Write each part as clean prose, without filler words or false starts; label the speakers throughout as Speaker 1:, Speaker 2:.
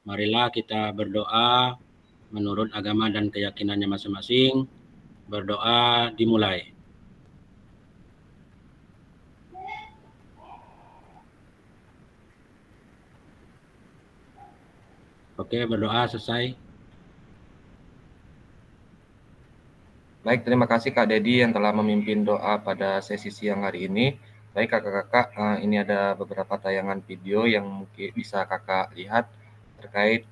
Speaker 1: Marilah kita berdoa menurut agama dan keyakinannya masing-masing. Berdoa dimulai. Oke, berdoa selesai.
Speaker 2: Baik, terima kasih Kak Dedi yang telah memimpin doa pada sesi siang hari ini. Baik kakak-kakak, ini ada beberapa tayangan video yang mungkin bisa kakak lihat terkait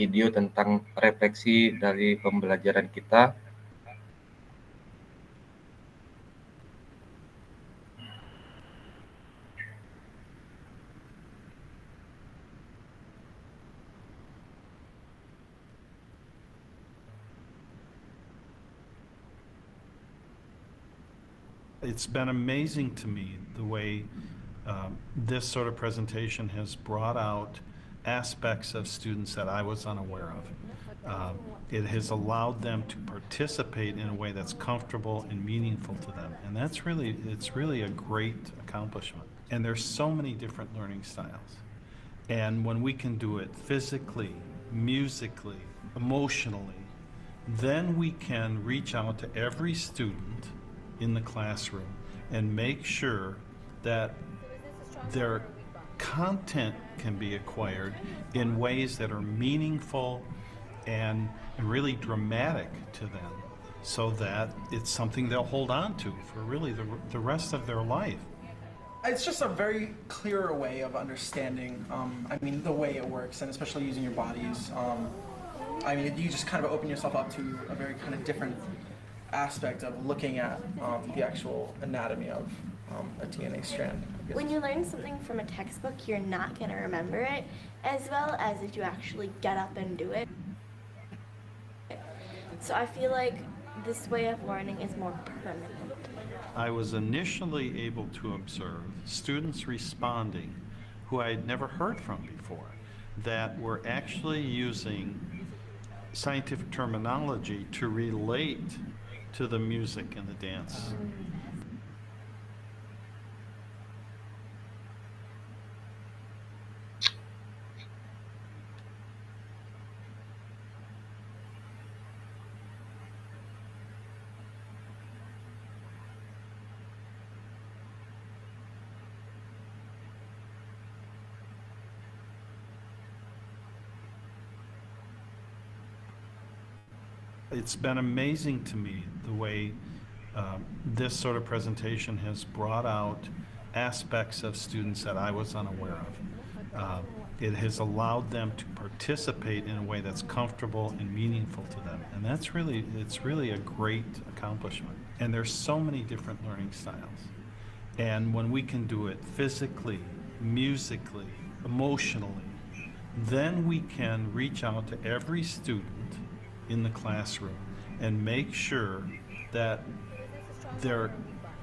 Speaker 2: video tentang refleksi dari pembelajaran kita.
Speaker 3: It's been amazing to me the way this sort of presentation has brought out aspects of students that I was unaware of. It has allowed them to participate in a way that's comfortable and meaningful to them. And it's really a great accomplishment. And there's so many different learning styles. And when we can do it physically, musically, emotionally, then we can reach out to every student in the classroom and make sure that their content can be acquired in ways that are meaningful and really dramatic to them, so that it's something they'll hold on to for really the rest of their life.
Speaker 4: It's just a very clearer way of understanding, the way it works, and especially using your bodies. You just kind of open yourself up to a very kind of different aspect of looking at the actual anatomy of a DNA strand.
Speaker 5: When you learn something from a textbook, you're not going to remember it as well as if you actually get up and do it. So I feel like this way of learning is more permanent.
Speaker 3: I was initially able to observe students responding who I had never heard from before, that were actually using scientific terminology to relate to the music and the dance. It's been amazing to me the way this sort of presentation has brought out aspects of students that I was unaware of. It has allowed them to participate in a way that's comfortable and meaningful to them. And it's really a great accomplishment. And there's so many different learning styles. And when we can do it physically, musically, emotionally, then we can reach out to every student in the classroom and make sure that their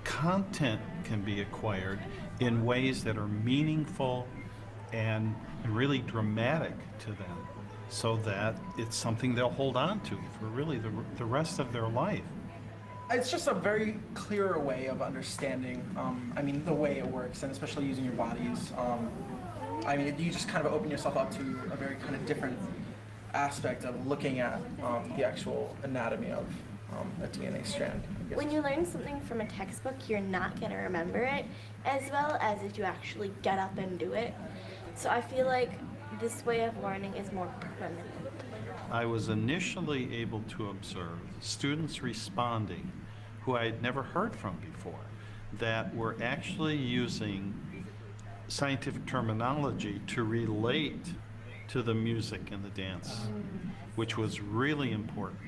Speaker 3: content can be acquired in ways that are meaningful and really dramatic to them, so that it's something they'll hold on to for really the rest of their life.
Speaker 4: It's just a very clearer way of understanding, the way it works, and especially using your bodies. You just kind of open yourself up to a very kind of different aspect of looking at the actual anatomy of a DNA strand.
Speaker 5: When you learn something from a textbook, you're not going to remember it as well as if you actually get up and do it. So I feel like this way of learning is more permanent.
Speaker 3: I was initially able to observe students responding who I had never heard from before, that were actually using scientific terminology to relate to the music and the dance, which was really important.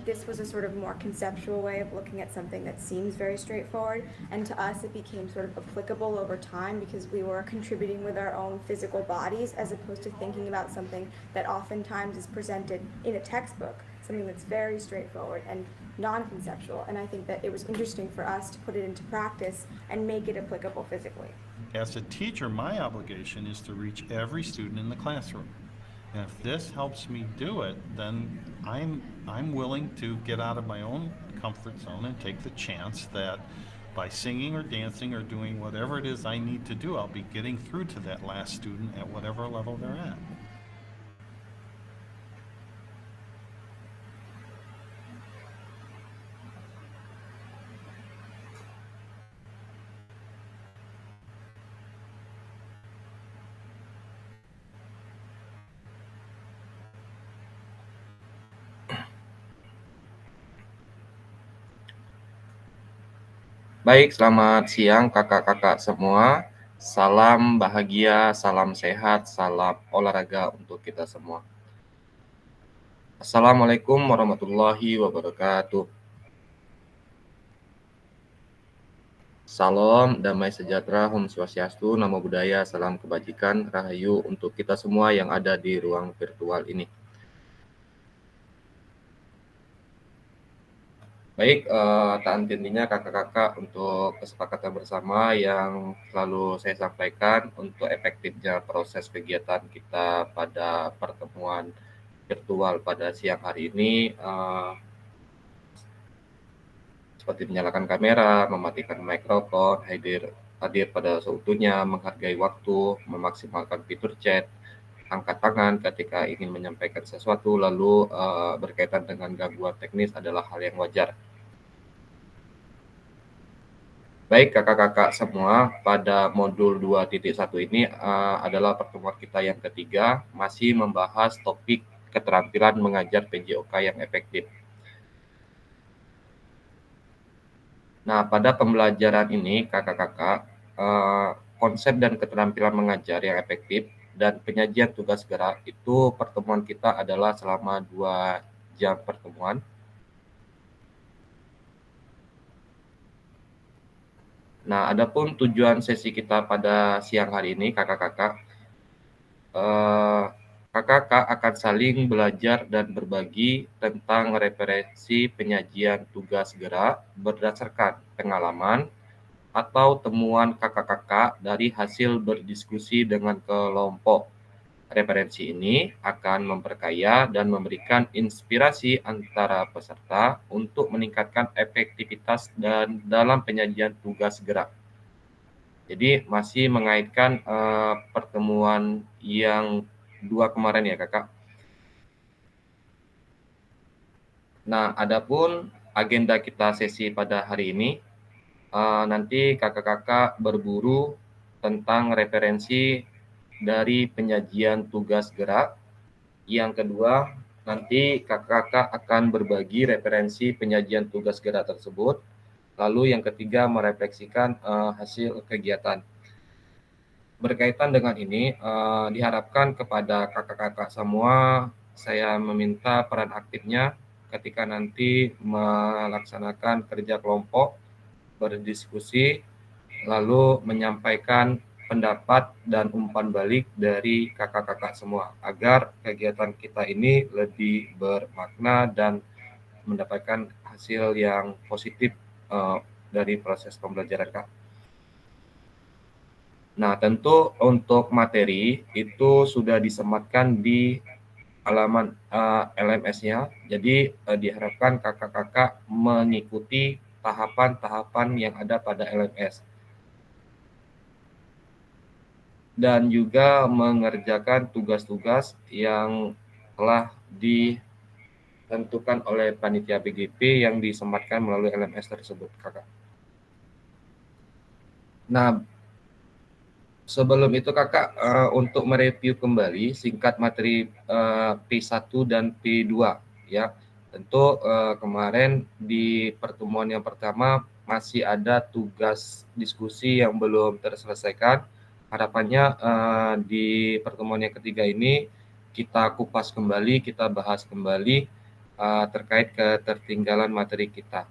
Speaker 6: This was a sort of more conceptual way of looking at something that seems very straightforward, and to us it became sort of applicable over time because we were contributing with our own physical bodies as opposed to thinking about something that oftentimes is presented in a textbook, something that's very straightforward and non-conceptual. And I think that it was interesting for us to put it into practice and make it applicable physically.
Speaker 3: As a teacher, my obligation is to reach every student in the classroom. And if this helps me do it, then I'm willing to get out of my own comfort zone and take the chance that by singing or dancing or doing whatever it is I need to do, I'll be getting through to that last student at whatever level they're at.
Speaker 2: Baik, selamat siang kakak-kakak semua. Salam bahagia, salam sehat, salam olahraga untuk kita semua. Assalamualaikum warahmatullahi wabarakatuh. Salam, damai sejahtera, Om Swastiastu, Namo Buddhaya, salam kebajikan, rahayu untuk kita semua yang ada di ruang virtual ini. Baik, tak henti-hentinya kakak-kakak untuk kesepakatan bersama yang selalu saya sampaikan untuk efektifnya proses kegiatan kita pada pertemuan virtual pada siang hari ini, seperti menyalakan kamera, mematikan mikrofon, hadir pada seutuhnya, menghargai waktu, memaksimalkan fitur chat, angkat tangan ketika ingin menyampaikan sesuatu, lalu berkaitan dengan gangguan teknis adalah hal yang wajar. Baik kakak-kakak semua, pada modul 2.1 ini adalah pertemuan kita yang ketiga, masih membahas topik keterampilan mengajar PJOK yang efektif. Nah, pada pembelajaran ini kakak-kakak, konsep dan keterampilan mengajar yang efektif dan penyajian tugas gerak itu pertemuan kita adalah selama 2 jam pertemuan. Nah, adapun tujuan sesi kita pada siang hari ini, kakak-kakak, kakak-kakak akan saling belajar dan berbagi tentang referensi penyajian tugas gerak berdasarkan pengalaman atau temuan kakak-kakak dari hasil berdiskusi dengan kelompok. Referensi ini akan memperkaya dan memberikan inspirasi antara peserta untuk meningkatkan efektivitas dan dalam penyajian tugas gerak. Jadi masih mengaitkan pertemuan yang 2 kemarin ya kakak. Nah, adapun agenda kita sesi pada hari ini, nanti kakak-kakak berburu tentang referensi dari penyajian tugas gerak. Yang kedua, nanti kakak-kakak akan berbagi referensi penyajian tugas gerak tersebut. Lalu yang ketiga, merefleksikan hasil kegiatan. Berkaitan dengan ini, diharapkan kepada kakak-kakak semua, saya meminta peran aktifnya ketika nanti melaksanakan kerja kelompok, berdiskusi, lalu menyampaikan pendapat dan umpan balik dari kakak-kakak semua agar kegiatan kita ini lebih bermakna dan mendapatkan hasil yang positif dari proses pembelajaran Kak. Nah, tentu untuk materi itu sudah disematkan di halaman LMS-nya. Jadi diharapkan kakak-kakak mengikuti tahapan-tahapan yang ada pada LMS. Dan juga mengerjakan tugas-tugas yang telah ditentukan oleh panitia BGP yang disematkan melalui LMS tersebut, kakak. Nah, sebelum itu kakak, untuk mereview kembali singkat materi P1 dan P2 ya. Tentu kemarin di pertemuan yang pertama masih ada tugas diskusi yang belum terselesaikan. Harapannya di pertemuan yang ketiga ini kita kupas kembali, kita bahas kembali terkait ketertinggalan materi kita.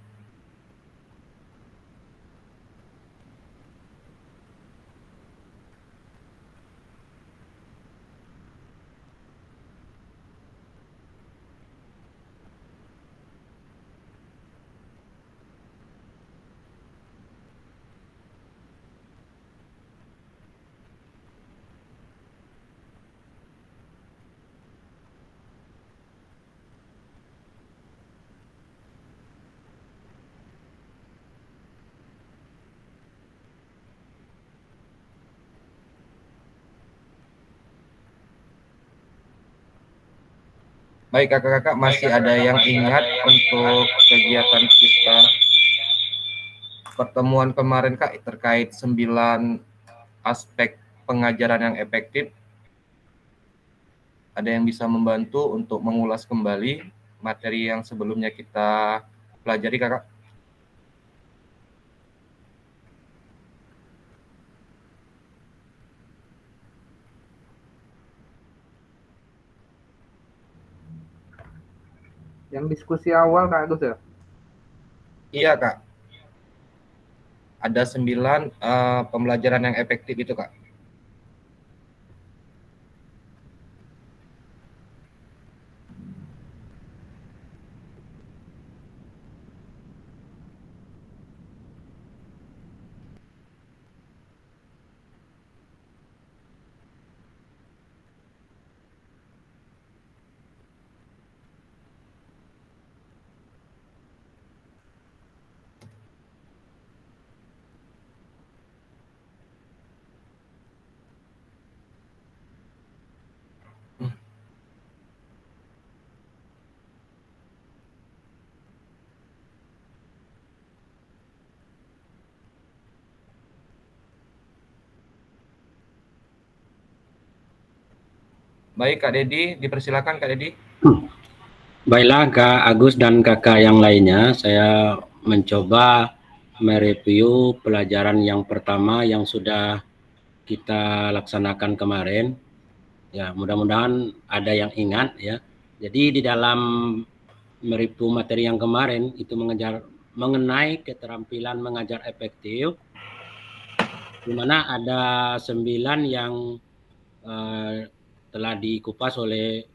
Speaker 2: Baik kakak-kakak, masih ada yang ingat untuk kegiatan kita pertemuan kemarin Kak terkait 9 aspek pengajaran yang efektif? Ada yang bisa membantu untuk mengulas kembali materi yang sebelumnya kita pelajari kakak?
Speaker 7: Yang diskusi awal Kak Agus ya?
Speaker 2: Iya kak, ada 9 pembelajaran yang efektif itu kak. Baik Kak Dedi, dipersilakan Kak Dedi.
Speaker 1: Baiklah Kak Agus dan kakak yang lainnya, saya mencoba mereview pelajaran yang pertama yang sudah kita laksanakan kemarin. Ya, mudah-mudahan ada yang ingat ya. Jadi di dalam mereview materi yang kemarin itu mengenai keterampilan mengajar efektif, di mana ada 9 yang telah dikupas oleh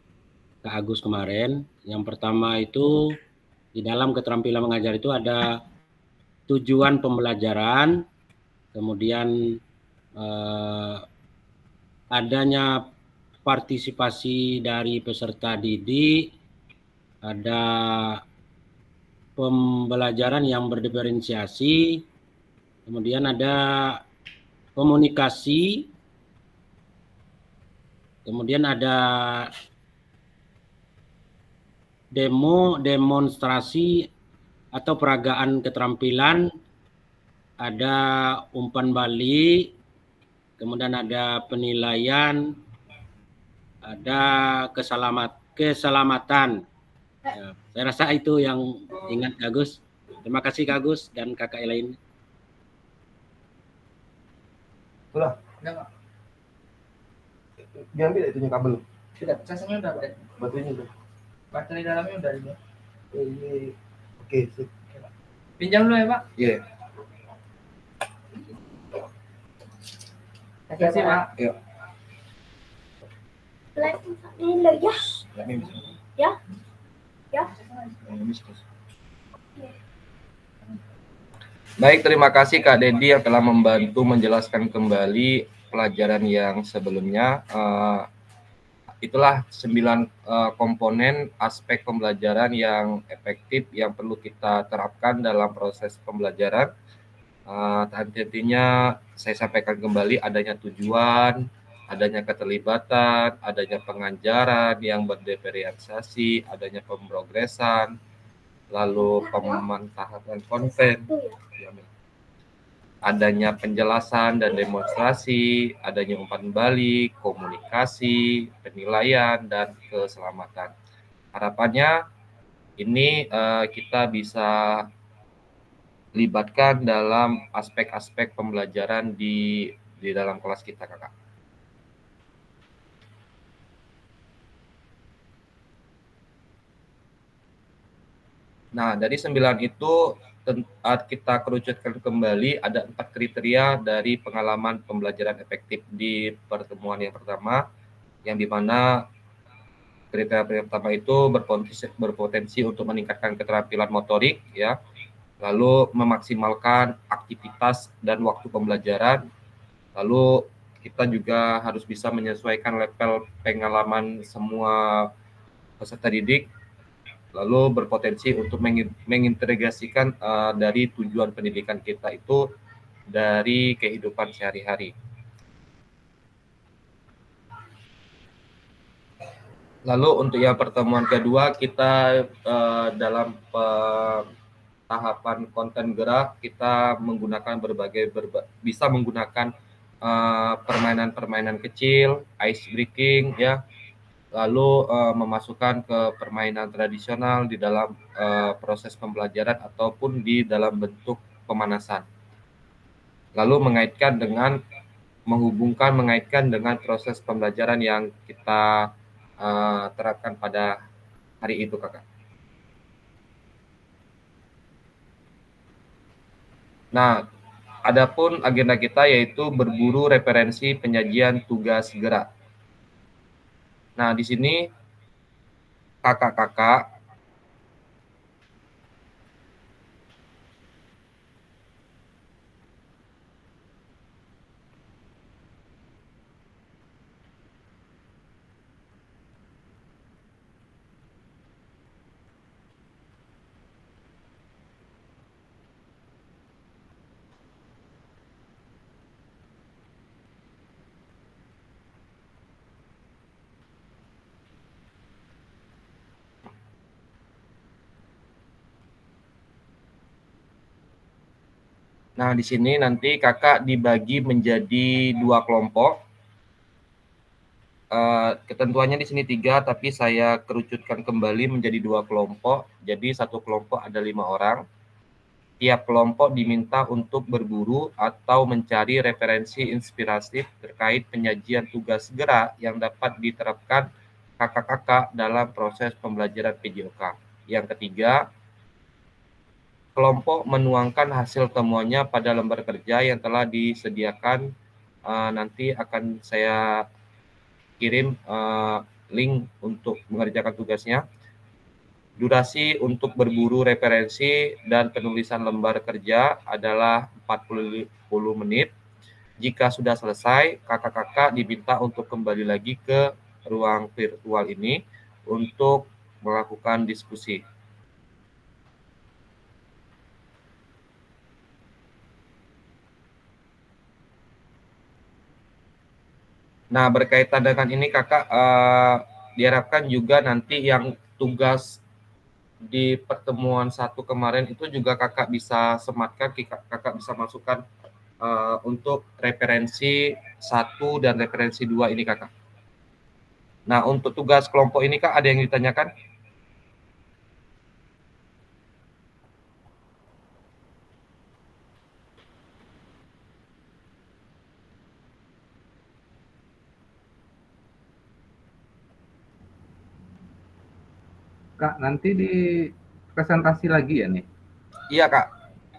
Speaker 1: Kak Agus kemarin. Yang pertama itu di dalam keterampilan mengajar itu ada tujuan pembelajaran, kemudian adanya partisipasi dari peserta didik, ada pembelajaran yang berdiferensiasi, kemudian ada komunikasi, kemudian ada demonstrasi atau peragaan keterampilan, ada umpan balik, kemudian ada penilaian, ada keselamatan. Ya, saya rasa itu yang ingat Kak Agus. Terima kasih Kak Agus dan kakak lain.
Speaker 7: Sudah?
Speaker 8: Enggak, Pak.
Speaker 7: Diambil itunya kabel.
Speaker 8: Sudah, casingnya udah ada.
Speaker 7: Batunya udah.
Speaker 8: Baterai dalamnya udah ada.
Speaker 7: Ini oke, sip.
Speaker 8: Pinjam dulu ya, Pak.
Speaker 2: Iya.
Speaker 8: Terima kasih, Pak.
Speaker 2: Yuk.
Speaker 5: Ini ya. Ya. Ya.
Speaker 2: Baik, terima kasih Kak Dedi yang telah membantu menjelaskan kembali pelajaran yang sebelumnya. Itulah 9 komponen aspek pembelajaran yang efektif yang perlu kita terapkan dalam proses pembelajaran. Tentunya saya sampaikan kembali adanya tujuan, adanya keterlibatan, adanya pengajaran yang berdiferensiasi, adanya pemprogresan, lalu pemantapan konten, adanya penjelasan dan demonstrasi, adanya umpan balik, komunikasi, penilaian, dan keselamatan. Harapannya ini kita bisa libatkan dalam aspek-aspek pembelajaran di dalam kelas kita, kakak. Nah, dari 9 itu kita kerucutkan kembali ada 4 kriteria dari pengalaman pembelajaran efektif di pertemuan yang pertama, yang dimana kriteria pertama itu berpotensi untuk meningkatkan keterampilan motorik, ya, lalu memaksimalkan aktivitas dan waktu pembelajaran, lalu kita juga harus bisa menyesuaikan level pengalaman semua peserta didik, lalu berpotensi untuk mengintegrasikan dari tujuan pendidikan kita itu dari kehidupan sehari-hari. Lalu untuk yang pertemuan kedua kita dalam tahapan konten gerak kita menggunakan bisa menggunakan permainan-permainan kecil, ice breaking ya, lalu memasukkan ke permainan tradisional di dalam proses pembelajaran ataupun di dalam bentuk pemanasan. Lalu mengaitkan dengan proses pembelajaran yang kita terapkan pada hari itu, Kakak. Nah, adapun agenda kita yaitu berburu referensi penyajian tugas gerak. Nah, di sini kakak-kakak Nah, di sini nanti kakak dibagi menjadi 2 kelompok. Ketentuannya di sini 3, tapi saya kerucutkan kembali menjadi 2 kelompok. Jadi satu kelompok ada 5 orang. Tiap kelompok diminta untuk berburu atau mencari referensi inspiratif terkait penyajian tugas gerak yang dapat diterapkan kakak-kakak dalam proses pembelajaran PJOK. Yang ketiga, kelompok menuangkan hasil temuannya pada lembar kerja yang telah disediakan. Nanti akan saya kirim link untuk mengerjakan tugasnya. Durasi untuk berburu referensi dan penulisan lembar kerja adalah 40 menit. Jika sudah selesai, kakak-kakak diminta untuk kembali lagi ke ruang virtual ini untuk melakukan diskusi. Nah, berkaitan dengan ini kakak diharapkan juga nanti yang tugas di pertemuan 1 kemarin itu juga kakak bisa sematkan, kakak bisa masukkan untuk referensi 1 dan referensi 2 ini kakak. Nah, untuk tugas kelompok ini kak ada yang ditanyakan?
Speaker 9: Kak, nanti di presentasi lagi ya nih?
Speaker 2: Iya kak,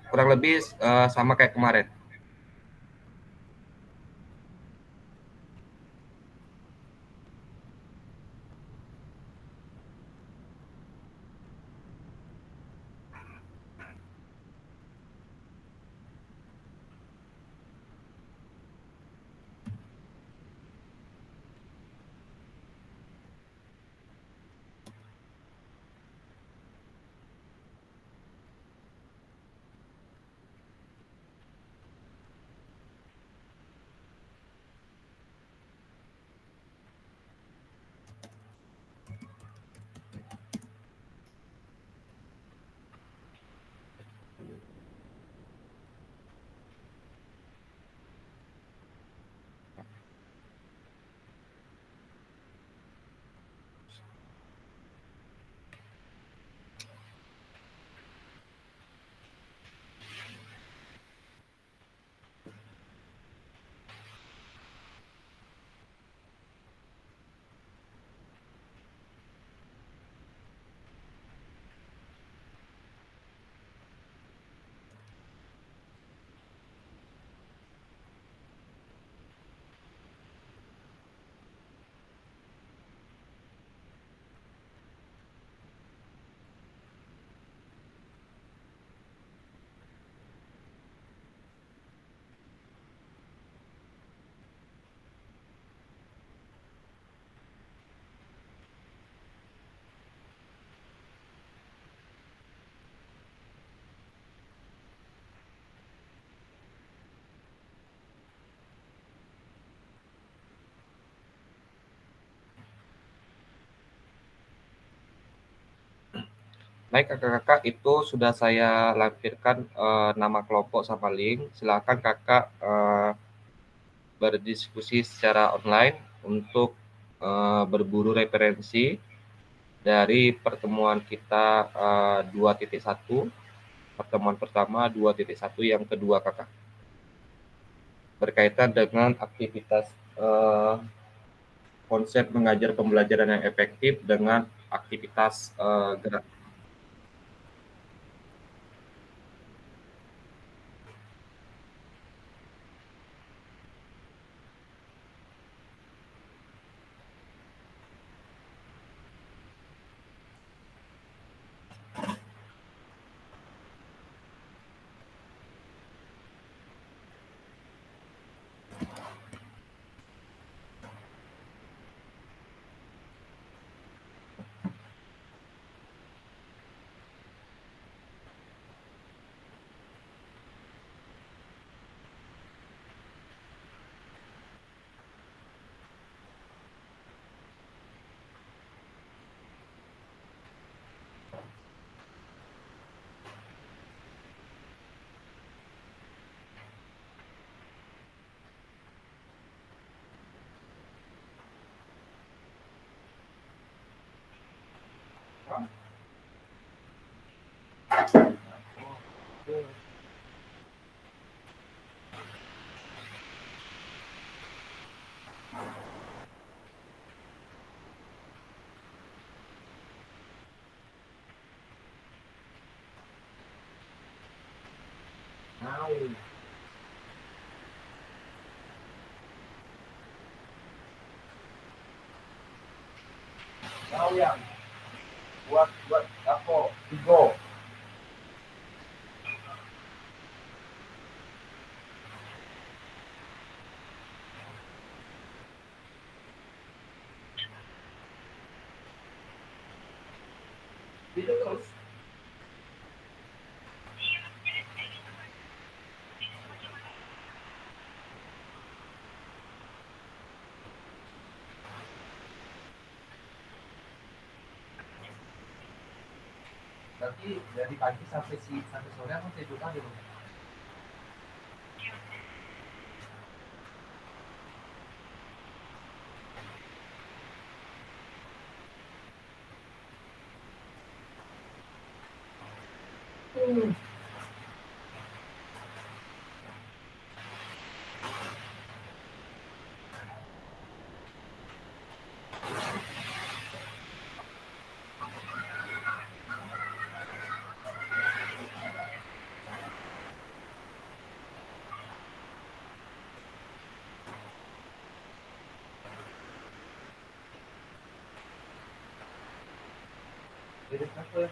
Speaker 2: kurang lebih sama kayak kemarin. Baik kakak-kakak, itu sudah saya lampirkan nama kelompok sama link. Silakan kakak berdiskusi secara online untuk berburu referensi dari pertemuan kita 2.1, pertemuan pertama 2.1 yang kedua kakak, berkaitan dengan aktivitas konsep mengajar pembelajaran yang efektif dengan aktivitas gerak.
Speaker 7: Tahu yang buat apa? Tiga. Video terus. Berarti dari pagi sampai sore aku tidur lagi dong. Jadi apa ya?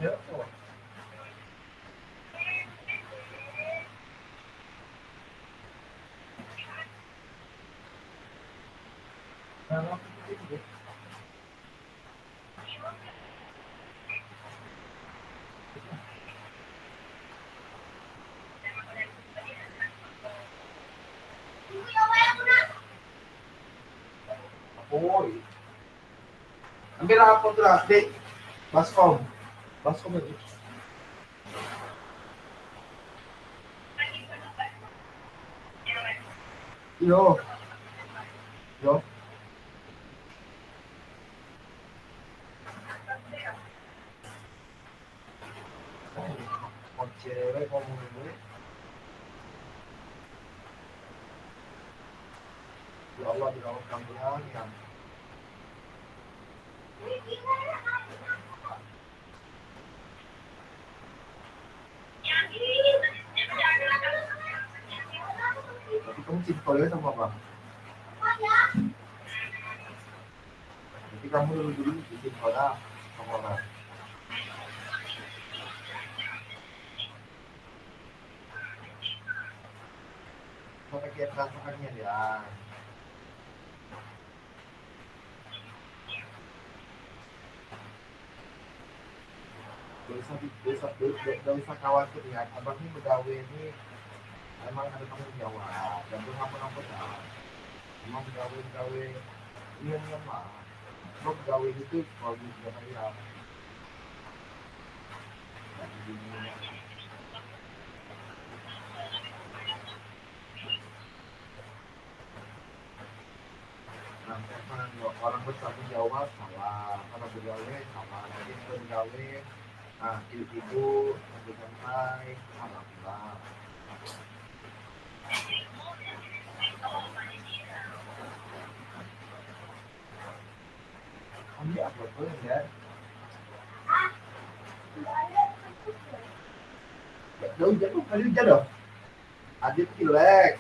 Speaker 7: Ya, oh. Nah, itu. Oi. Ambil apa tuh lah, Dek? Baskom. Baskom itu. Yo. Yo. Con cewek ngomongin gue. Ya Allah, di dalam kalian yang tapi kamu cinta sama apa? Jadi kamu dulu cinta sama orang. Sampai kayak rasakannya ya. Gak usah khawatir ya. Abang ini pegawai ini emang ada tanggung jawab. Dan ampun-ampun lah. Emang pegawai ini mah. Lo pegawai itu kalau juga kayak orang bertanggung jawab salah, karena pegawai salah. Jadi pegawai, nah ibu ambil santai, alhamdulillah. Ambil apa pun ya. Jauh kali jatuh. Adit relax.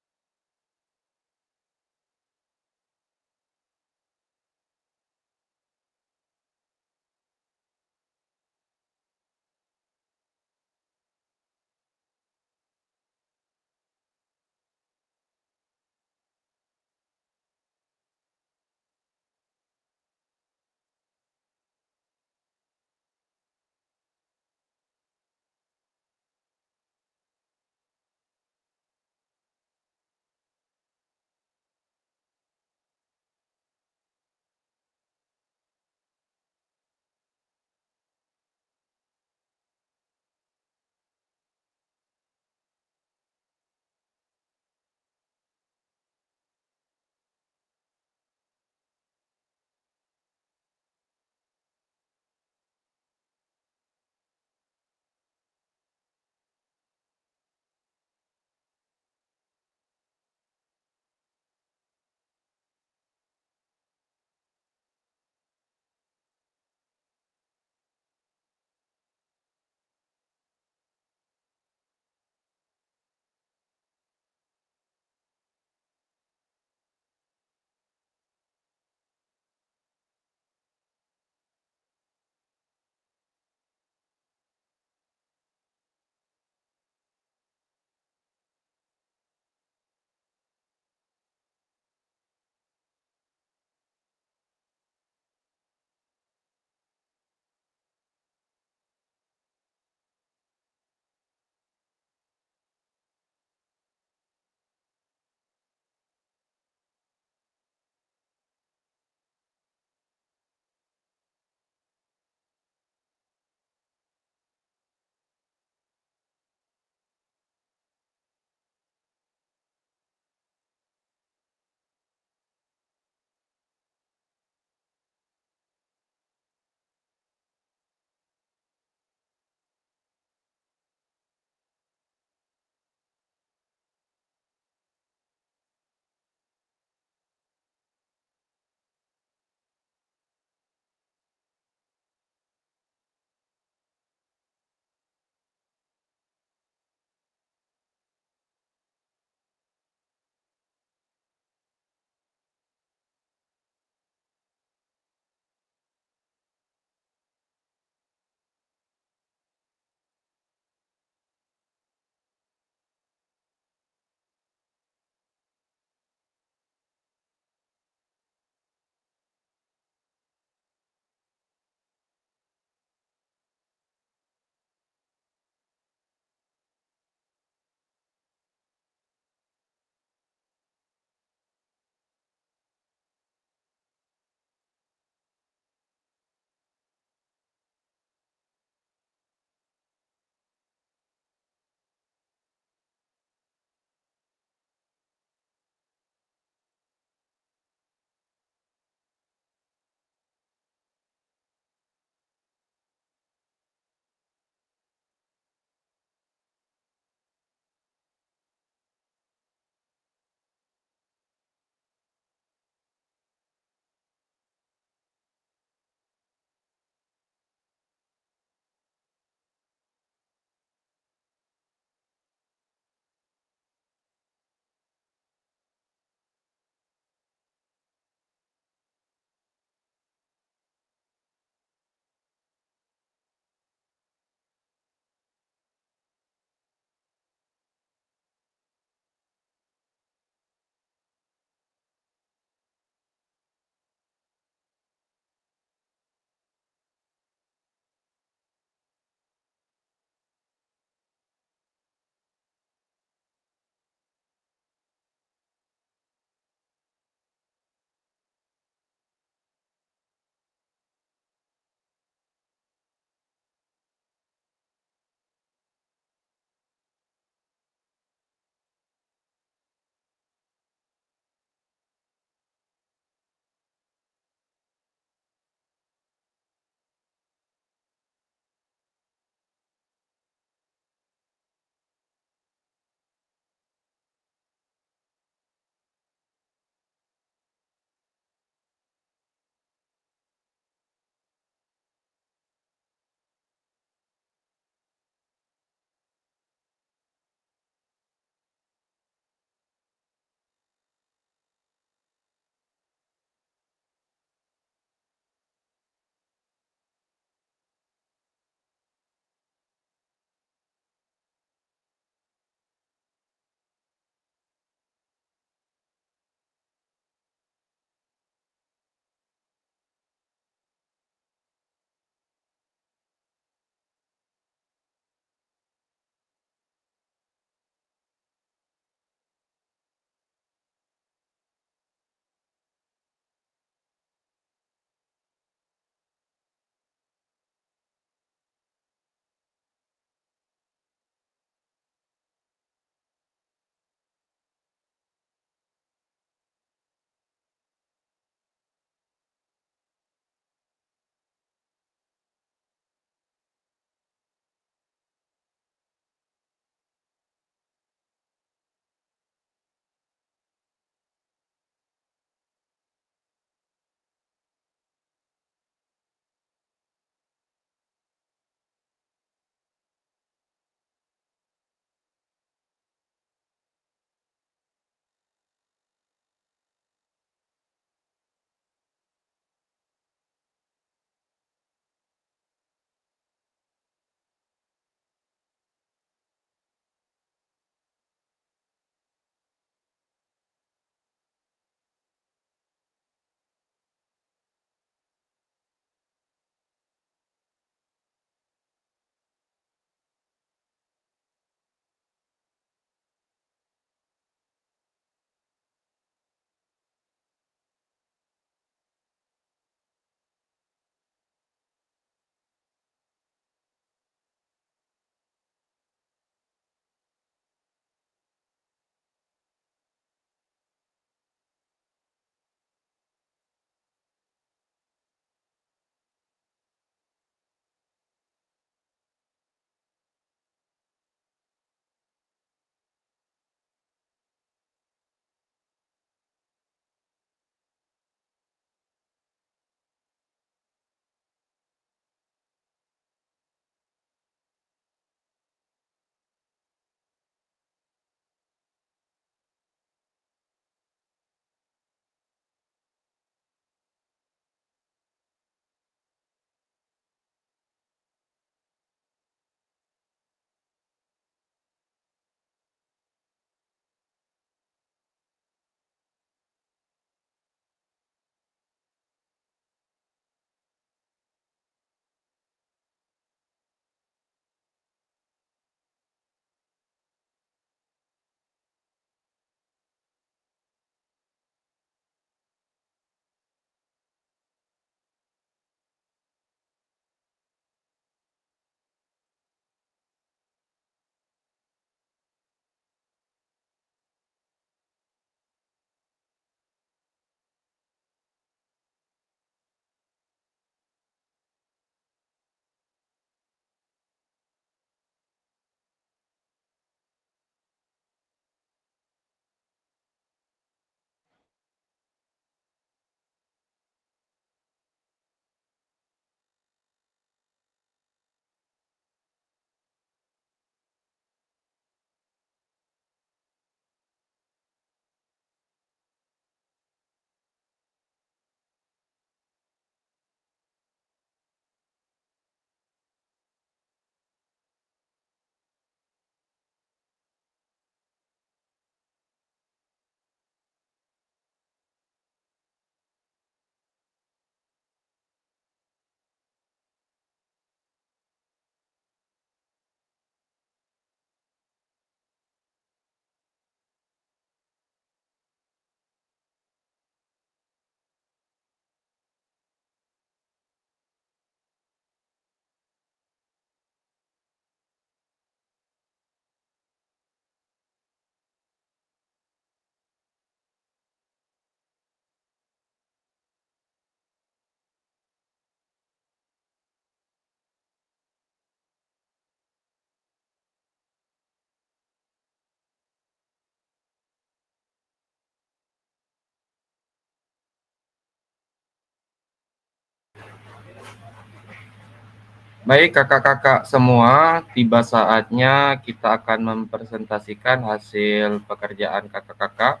Speaker 2: Baik kakak-kakak semua, tiba saatnya kita akan mempresentasikan hasil pekerjaan kakak-kakak.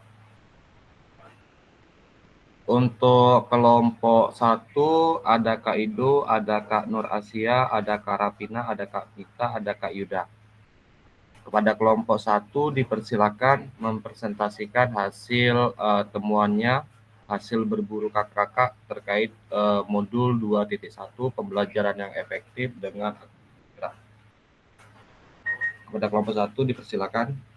Speaker 2: Untuk kelompok 1 ada Kak Ido, ada Kak Nur Asia, ada Kak Rapina, ada Kak Mita, ada Kak Yuda. Kepada kelompok 1 dipersilakan mempresentasikan hasil temuannya, hasil berburu kakak-kakak terkait modul 2.1 pembelajaran yang efektif dengan gerak. Kepada kelompok 1 dipersilakan.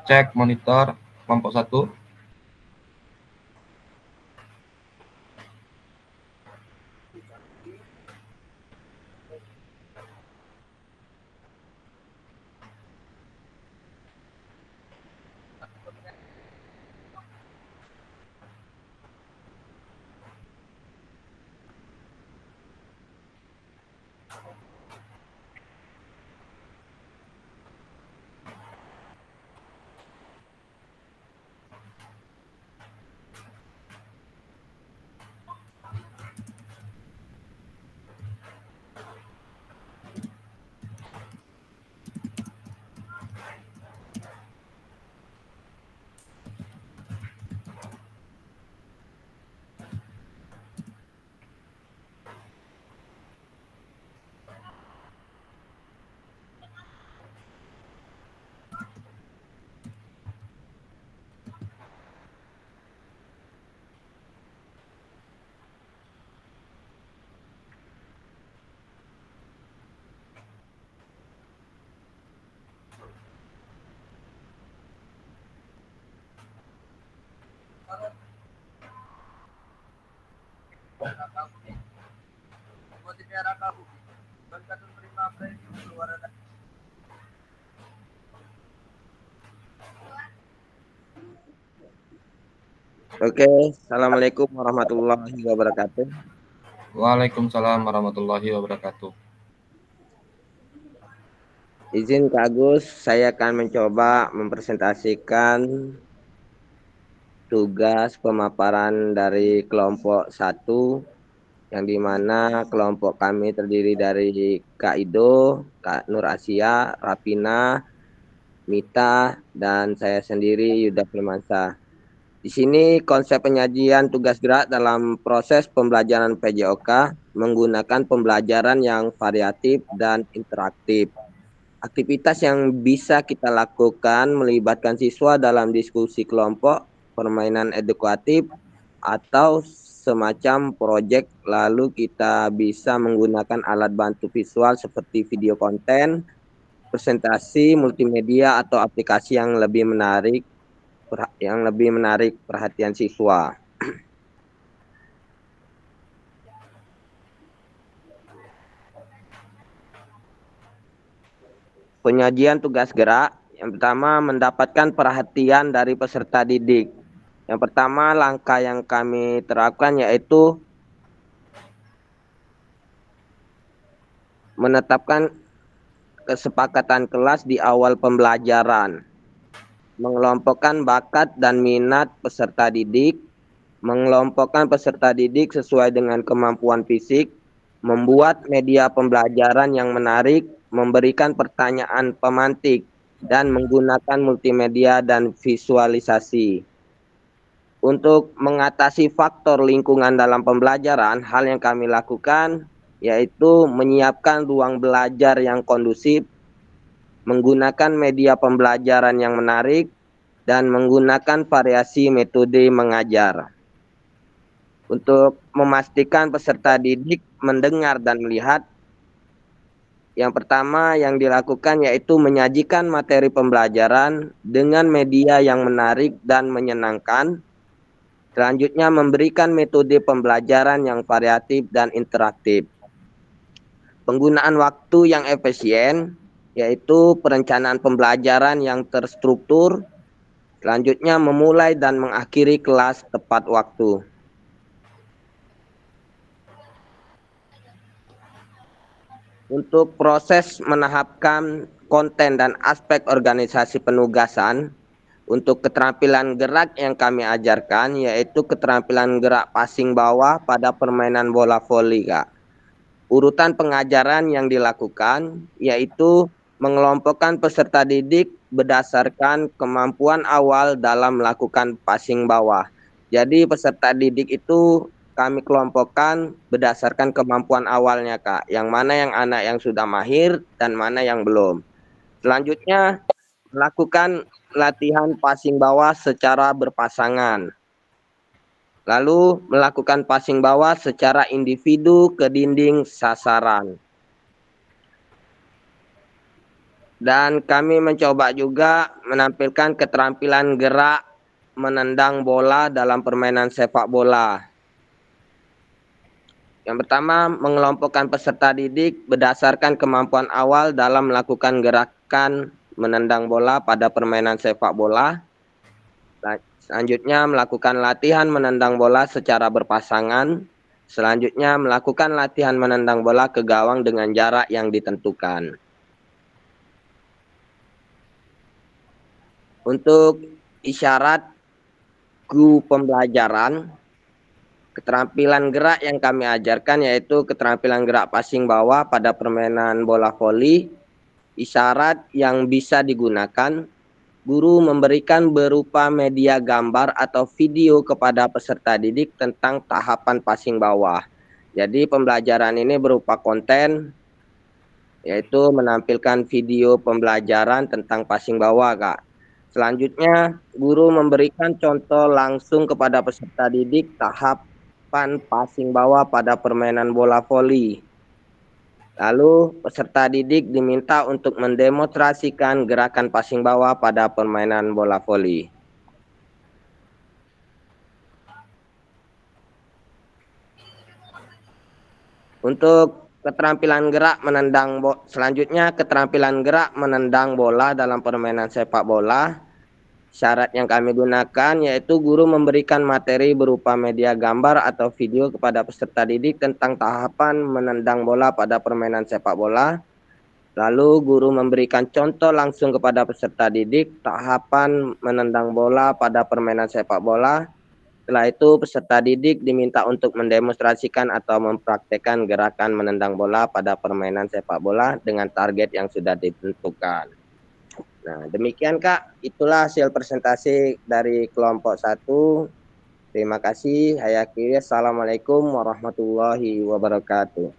Speaker 2: Cek monitor kelompok 1.
Speaker 10: Oke, Assalamualaikum warahmatullahi wabarakatuh.
Speaker 2: Waalaikumsalam warahmatullahi wabarakatuh.
Speaker 10: Izin Kak Agus, saya akan mencoba mempresentasikan tugas pemaparan dari kelompok 1, yang dimana kelompok kami terdiri dari Kak Ido, Kak Nur Asia, Rapina, Mita, dan saya sendiri Yuda Firmansyah. Di sini konsep penyajian tugas gerak dalam proses pembelajaran PJOK menggunakan pembelajaran yang variatif dan interaktif. Aktivitas yang bisa kita lakukan melibatkan siswa dalam diskusi kelompok, permainan edukatif, atau semacam proyek. Lalu kita bisa menggunakan alat bantu visual seperti video konten, presentasi, multimedia, atau aplikasi yang lebih menarik perhatian siswa. Penyajian tugas gerak, yang pertama mendapatkan perhatian dari peserta didik. Yang pertama langkah yang kami terapkan yaitu menetapkan kesepakatan kelas di awal pembelajaran, mengelompokkan bakat dan minat peserta didik, mengelompokkan peserta didik sesuai dengan kemampuan fisik, membuat media pembelajaran yang menarik, memberikan pertanyaan pemantik, dan menggunakan multimedia dan visualisasi. Untuk mengatasi faktor lingkungan dalam pembelajaran, hal yang kami lakukan yaitu menyiapkan ruang belajar yang kondusif, menggunakan media pembelajaran yang menarik, dan menggunakan variasi metode mengajar. Untuk memastikan peserta didik mendengar dan melihat, yang pertama yang dilakukan yaitu menyajikan materi pembelajaran dengan media yang menarik dan menyenangkan. Selanjutnya memberikan metode pembelajaran yang variatif dan interaktif. Penggunaan waktu yang efisien, yaitu perencanaan pembelajaran yang terstruktur. Selanjutnya memulai dan mengakhiri kelas tepat waktu. Untuk proses menahapkan konten dan aspek organisasi penugasan, untuk keterampilan gerak yang kami ajarkan yaitu keterampilan gerak passing bawah pada permainan bola voli, Kak. Urutan pengajaran yang dilakukan yaitu mengelompokkan peserta didik berdasarkan kemampuan awal dalam melakukan passing bawah. Jadi peserta didik itu kami kelompokkan berdasarkan kemampuan awalnya, Kak. Yang mana yang anak yang sudah mahir dan mana yang belum. Selanjutnya melakukan latihan passing bawah secara berpasangan. Lalu melakukan passing bawah secara individu ke dinding sasaran. Dan kami mencoba juga menampilkan keterampilan gerak menendang bola dalam permainan sepak bola. Yang pertama, mengelompokkan peserta didik berdasarkan kemampuan awal dalam melakukan gerakan menendang bola pada permainan sepak bola. Selanjutnya, melakukan latihan menendang bola secara berpasangan. Selanjutnya, melakukan latihan menendang bola ke gawang dengan jarak yang ditentukan. Untuk isyarat guru pembelajaran, keterampilan gerak yang kami ajarkan yaitu keterampilan gerak passing bawah pada permainan bola voli. Isyarat yang bisa digunakan, guru memberikan berupa media gambar atau video kepada peserta didik tentang tahapan passing bawah. Jadi pembelajaran ini berupa konten, yaitu menampilkan video pembelajaran tentang passing bawah, Kak. Selanjutnya, guru memberikan contoh langsung kepada peserta didik tahapan passing bawah pada permainan bola voli. Lalu, peserta didik diminta untuk mendemonstrasikan gerakan passing bawah pada permainan bola voli. Untuk keterampilan gerak menendang selanjutnya keterampilan gerak menendang bola dalam permainan sepak bola. Syarat yang kami gunakan yaitu guru memberikan materi berupa media gambar atau video kepada peserta didik tentang tahapan menendang bola pada permainan sepak bola. Lalu guru memberikan contoh langsung kepada peserta didik tahapan menendang bola pada permainan sepak bola. Setelah itu peserta didik diminta untuk mendemonstrasikan atau mempraktekkan gerakan menendang bola pada permainan sepak bola dengan target yang sudah ditentukan. Nah, demikian Kak, itulah hasil presentasi dari kelompok 1. Terima kasih. Hayaki, assalamualaikum warahmatullahi wabarakatuh.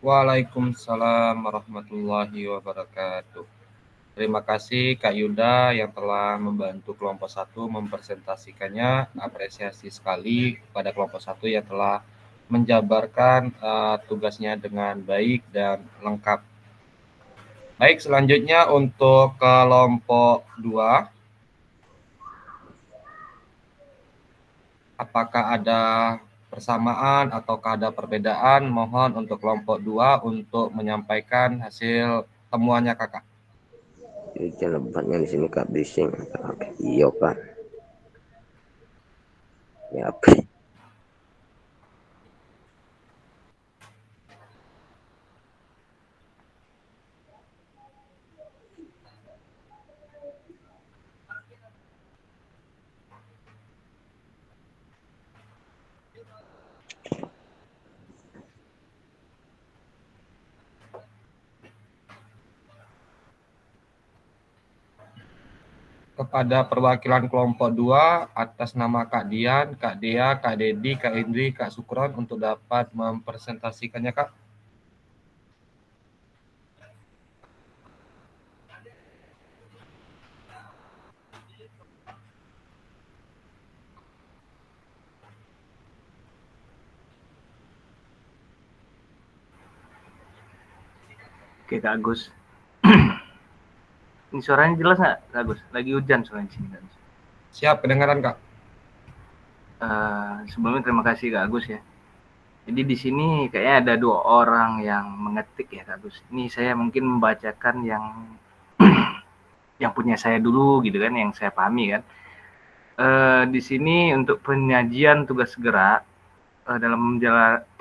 Speaker 2: Waalaikumsalam warahmatullahi wabarakatuh. Terima kasih Kak Yuda yang telah membantu kelompok 1 mempresentasikannya. Apresiasi sekali kepada kelompok 1 yang telah menjabarkan tugasnya dengan baik dan lengkap. Baik, selanjutnya untuk kelompok 2. Apakah ada persamaan ataukah ada perbedaan? Mohon untuk kelompok 2 untuk menyampaikan hasil temuannya Kakak.
Speaker 10: Jangan lebatnya di sini Kak, bising. Iya Kak. Ya, oke.
Speaker 2: Kepada perwakilan kelompok 2 atas nama Kak Dian, Kak Dea, Kak Dedi, Kak Indri, Kak Sukron untuk dapat mempresentasikannya Kak.
Speaker 11: Oke Kak Agus. Ini suaranya jelas nggak Kak Agus? Lagi hujan soalnya di sini Kak Agus.
Speaker 2: Siap, kedengaran Kak.
Speaker 11: Sebelumnya terima kasih Kak Agus ya. Jadi di sini kayaknya ada 2 orang yang mengetik ya Kak Agus. Ini saya mungkin membacakan yang yang punya saya dulu gitu kan, yang saya pahami kan. Di sini untuk penyajian tugas gerak dalam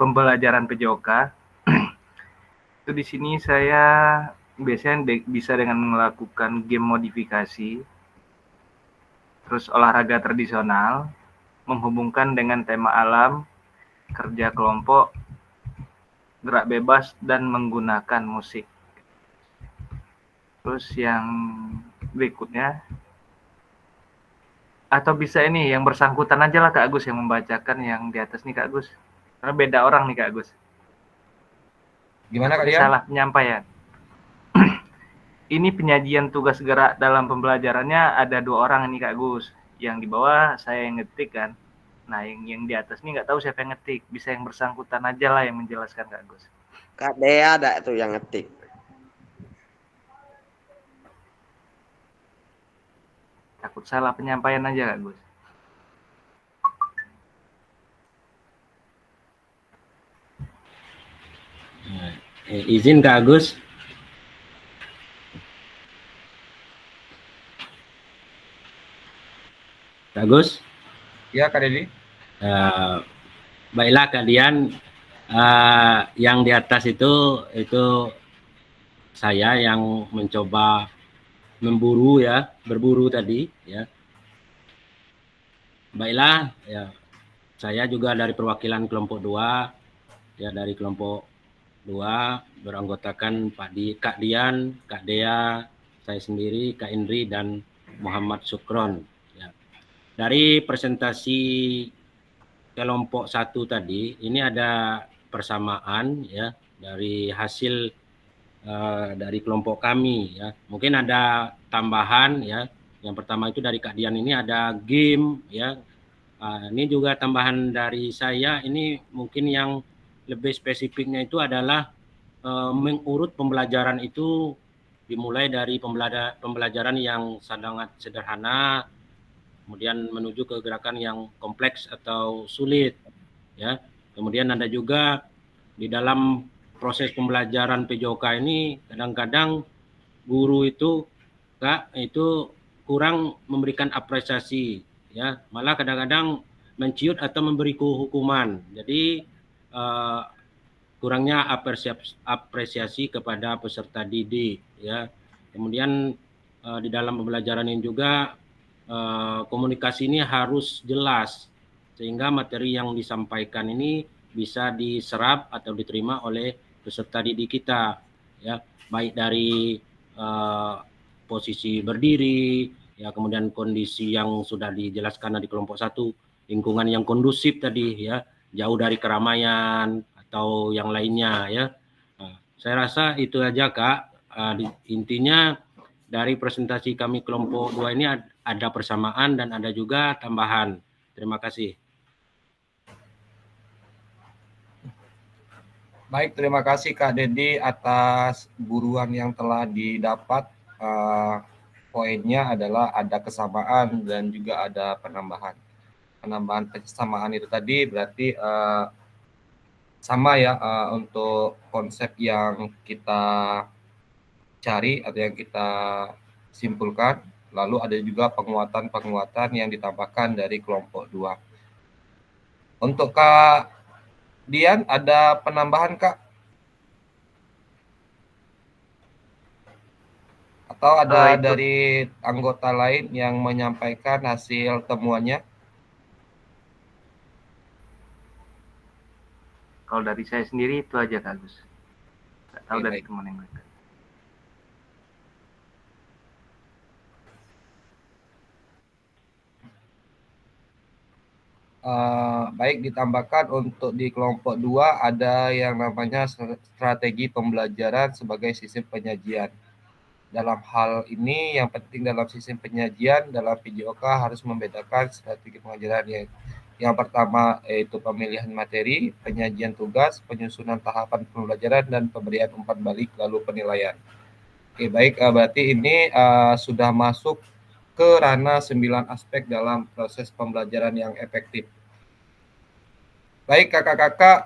Speaker 11: pembelajaran PJOK Itu di sini saya biasanya bisa dengan melakukan game modifikasi, terus olahraga tradisional, menghubungkan dengan tema alam, kerja kelompok, gerak bebas, dan menggunakan musik. Terus yang berikutnya, atau bisa ini yang bersangkutan aja lah Kak Agus yang membacakan yang di atas nih Kak Agus. Karena beda orang nih Kak Agus.
Speaker 2: Gimana Kak Dian?
Speaker 11: Salah penyampaian. Ini penyajian tugas gerak dalam pembelajarannya ada 2 orang nih Kak Gus. Yang di bawah saya yang ngetik kan. Nah yang di atas ini nggak tahu siapa yang ngetik. Bisa yang bersangkutan aja lah yang menjelaskan Kak Gus.
Speaker 10: Kak Dea ada tuh yang ngetik.
Speaker 11: Takut salah penyampaian aja Kak Gus.
Speaker 1: Izin Kak Agus. Kak Agus?
Speaker 2: Ya Kak Dedi.
Speaker 1: Baiklah kalian, yang di atas itu saya yang mencoba memburu ya, berburu tadi ya. Baiklah ya, saya juga dari perwakilan kelompok 2 ya, dari kelompok 2 beranggotakan Kak Dian, Kak Dea, saya sendiri, Kak Indri, dan Muhammad Sukron. Ya. Dari presentasi kelompok 1 tadi, ini ada persamaan ya dari hasil dari kelompok kami ya. Mungkin ada tambahan ya. Yang pertama itu dari Kak Dian ini ada game ya. Ini juga tambahan dari saya, ini mungkin yang lebih spesifiknya itu adalah mengurut pembelajaran itu dimulai dari pembelajaran yang sangat sederhana, kemudian menuju ke gerakan yang kompleks atau sulit ya. Kemudian ada juga di dalam proses pembelajaran PJOK ini kadang-kadang guru itu Kak itu kurang memberikan apresiasi ya, malah kadang-kadang menciut atau memberi hukuman. Jadi kurangnya apresiasi kepada peserta didik ya. Kemudian di dalam pembelajaran ini juga komunikasi ini harus jelas sehingga materi yang disampaikan ini bisa diserap atau diterima oleh peserta didik kita ya, baik dari posisi berdiri ya, kemudian kondisi yang sudah dijelaskan di kelompok 1, lingkungan yang kondusif tadi ya, jauh dari keramaian atau yang lainnya ya. Saya rasa itu aja Kak. Intinya dari presentasi kami kelompok 2 ini ada persamaan dan ada juga tambahan. Terima kasih.
Speaker 2: Baik, terima kasih Kak Dedi atas buruan yang telah didapat. Poinnya adalah ada kesamaan dan juga ada penambahan. Penambahan kesamaan itu tadi berarti sama ya untuk konsep yang kita cari atau yang kita simpulkan. Lalu ada juga penguatan-penguatan yang ditambahkan dari kelompok 2. Untuk Kak Dian ada penambahan Kak? Atau ada dari anggota lain yang menyampaikan hasil temuannya?
Speaker 11: Kalau dari saya sendiri itu aja Kak Gus. Nggak tahu dari teman yang lain.
Speaker 2: Baik, ditambahkan untuk di kelompok 2 ada yang namanya strategi pembelajaran sebagai sistem penyajian. Dalam hal ini yang penting dalam sistem penyajian dalam PJOK harus membedakan strategi pengajaran yang pertama yaitu pemilihan materi, penyajian tugas, penyusunan tahapan pembelajaran, dan pemberian umpan balik lalu penilaian. Oke, baik, berarti ini sudah masuk ke ranah 9 aspek dalam proses pembelajaran yang efektif. Baik kakak-kakak,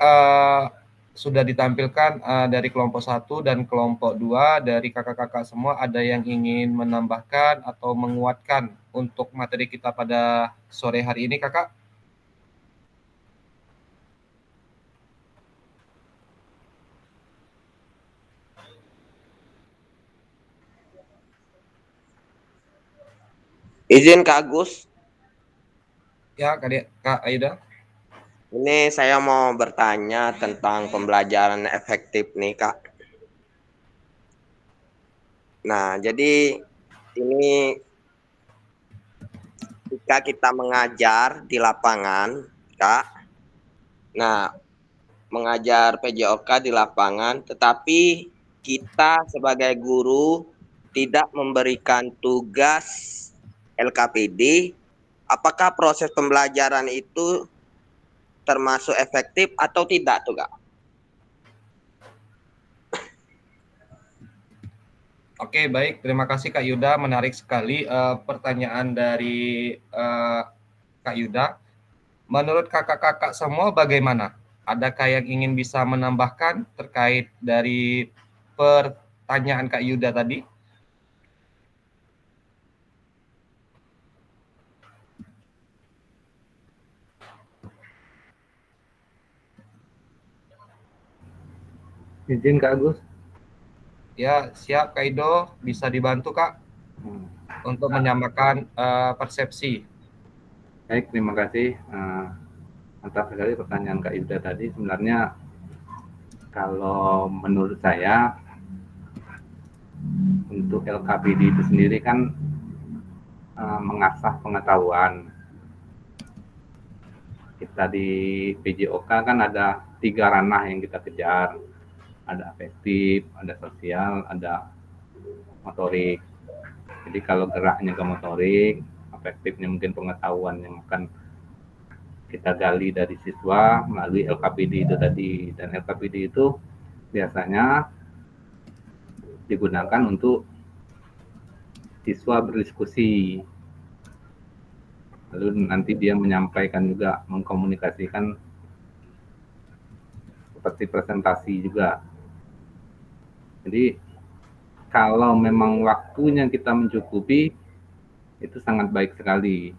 Speaker 2: sudah ditampilkan dari kelompok 1 dan kelompok 2. Dari kakak-kakak semua ada yang ingin menambahkan atau menguatkan untuk materi kita pada sore hari ini kakak?
Speaker 10: Izin Kak Agus,
Speaker 2: Ya, Kak Aida.
Speaker 10: ini saya mau bertanya tentang pembelajaran efektif nih Kak. Nah, jadi ini ketika kita mengajar di lapangan, Kak. Nah, mengajar PJOK di lapangan, tetapi kita sebagai guru tidak memberikan tugas LKPD, apakah proses pembelajaran itu termasuk efektif atau tidak tuh Kak?
Speaker 2: Oke, baik. Terima kasih Kak Yuda. Menarik sekali pertanyaan dari Kak Yuda. Menurut kakak-kakak semua bagaimana? Adakah yang ingin bisa menambahkan terkait dari pertanyaan Kak Yuda tadi?
Speaker 9: Izin Kak Agus.
Speaker 2: Ya, siap Kak Ido. Bisa dibantu Kak untuk menyamakan persepsi.
Speaker 9: Baik, terima kasih. Mantap sekali pertanyaan Kak Yuda tadi. Sebenarnya kalau menurut saya untuk LKPD itu sendiri kan mengasah pengetahuan. Kita di PJOK kan ada 3 ranah yang kita kejar. Ada afektif, ada sosial, ada motorik. Jadi kalau geraknya ke motorik, afektifnya mungkin pengetahuan yang akan kita gali dari siswa melalui LKPD itu tadi. Dan LKPD itu biasanya digunakan untuk siswa berdiskusi. Lalu nanti dia menyampaikan juga, mengkomunikasikan seperti presentasi juga. Jadi kalau memang waktunya kita mencukupi, itu sangat baik sekali.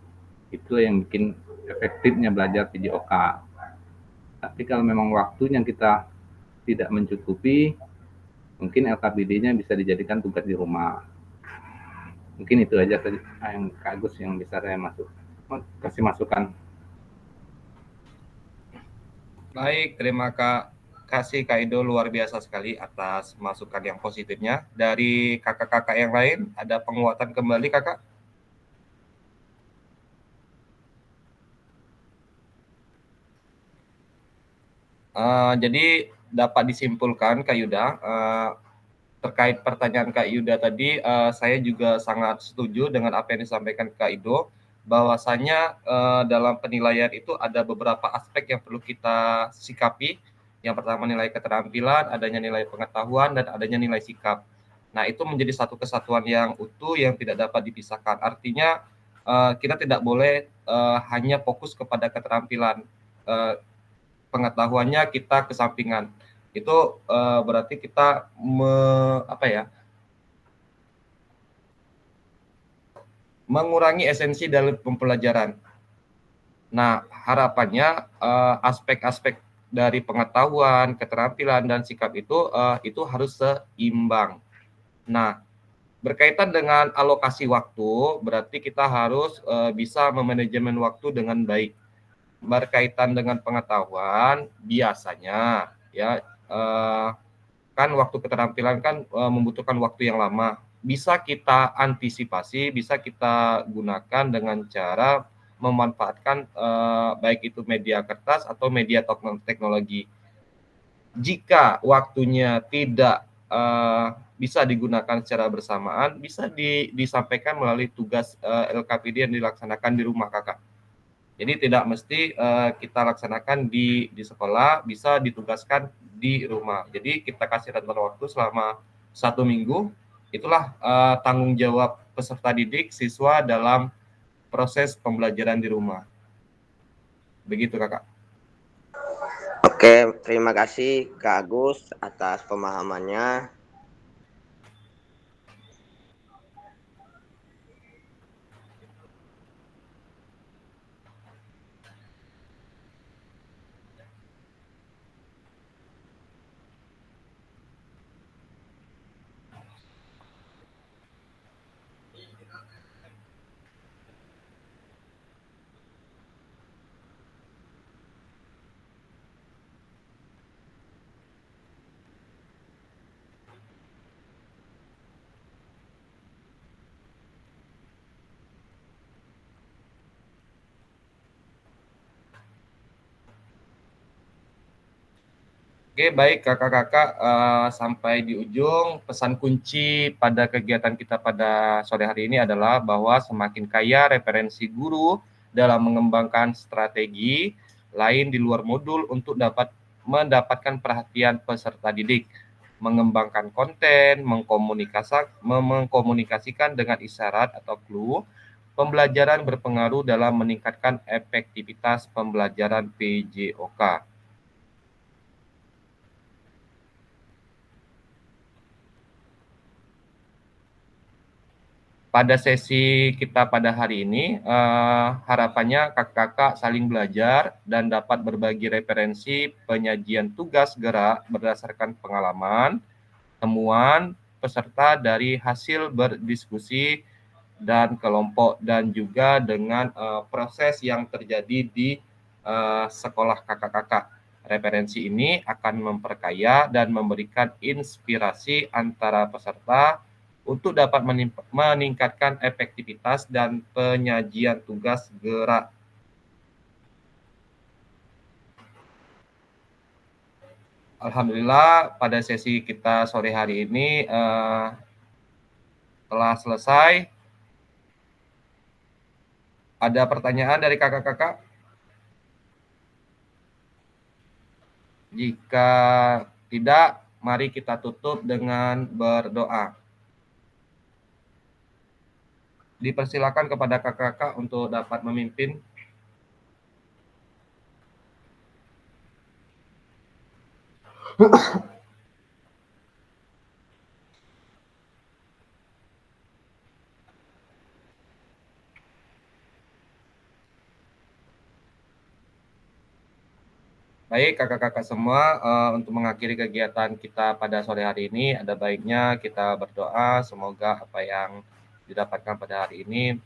Speaker 9: Itu yang bikin efektifnya belajar PJOK. Tapi kalau memang waktunya kita tidak mencukupi, mungkin LKPD-nya bisa dijadikan tugas di rumah. Mungkin itu aja yang Kak Agus yang bisa saya kasih masukan.
Speaker 2: Baik, terima kasih Kak Ido, luar biasa sekali atas masukan yang positifnya. Dari kakak-kakak yang lain, ada penguatan kembali kakak? Jadi dapat disimpulkan Kak Yuda, terkait pertanyaan Kak Yuda tadi, saya juga sangat setuju dengan apa yang disampaikan Kak Ido, bahwasanya dalam penilaian itu ada beberapa aspek yang perlu kita sikapi. Yang pertama nilai keterampilan, adanya nilai pengetahuan, dan adanya nilai sikap. Nah, itu menjadi satu kesatuan yang utuh yang tidak dapat dipisahkan. Artinya kita tidak boleh hanya fokus kepada keterampilan. Pengetahuannya kita kesampingan. Itu berarti kita mengurangi esensi dalam pembelajaran. Nah, harapannya aspek-aspek dari pengetahuan, keterampilan, dan sikap itu harus seimbang. Nah, berkaitan dengan alokasi waktu, berarti kita harus bisa memanajemen waktu dengan baik. Berkaitan dengan pengetahuan, biasanya ya kan waktu keterampilan kan membutuhkan waktu yang lama. Bisa kita antisipasi, bisa kita gunakan dengan cara memanfaatkan baik itu media kertas atau media teknologi. Jika waktunya tidak bisa digunakan secara bersamaan, bisa disampaikan melalui tugas LKPD yang dilaksanakan di rumah kakak. Jadi tidak mesti kita laksanakan di sekolah, bisa ditugaskan di rumah. Jadi kita kasih rentan waktu selama 1 minggu, itulah tanggung jawab peserta didik siswa dalam proses pembelajaran di rumah. Begitu kakak.
Speaker 10: Oke, terima kasih Kak Agus atas pemahamannya.
Speaker 2: Oke, baik kakak-kakak, sampai di ujung pesan kunci pada kegiatan kita pada sore hari ini adalah bahwa semakin kaya referensi guru dalam mengembangkan strategi lain di luar modul untuk dapat mendapatkan perhatian peserta didik, mengembangkan konten, mengkomunikasikan dengan isyarat atau clue. Pembelajaran berpengaruh dalam meningkatkan efektivitas pembelajaran PJOK. Pada sesi kita pada hari ini, harapannya kakak-kakak saling belajar dan dapat berbagi referensi penyajian tugas gerak berdasarkan pengalaman, temuan peserta dari hasil berdiskusi dan kelompok, dan juga dengan proses yang terjadi di sekolah kakak-kakak. Referensi ini akan memperkaya dan memberikan inspirasi antara peserta untuk dapat meningkatkan efektivitas dan penyajian tugas gerak. Alhamdulillah pada sesi kita sore hari ini telah selesai. Ada pertanyaan dari kakak-kakak? Jika tidak, mari kita tutup dengan berdoa. Dipersilakan kepada kakak-kakak untuk dapat memimpin. Baik kakak-kakak semua, untuk mengakhiri kegiatan kita pada sore hari ini, ada baiknya kita berdoa semoga apa yang didapatkan pada hari ini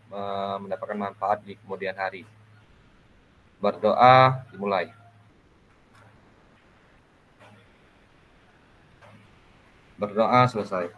Speaker 2: mendapatkan manfaat di kemudian hari. Berdoa dimulai. Berdoa selesai.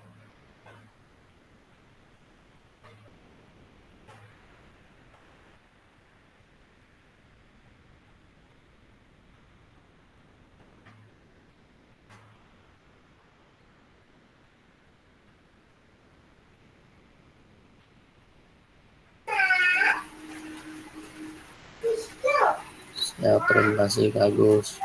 Speaker 1: Ya, terima kasih Kak Agus.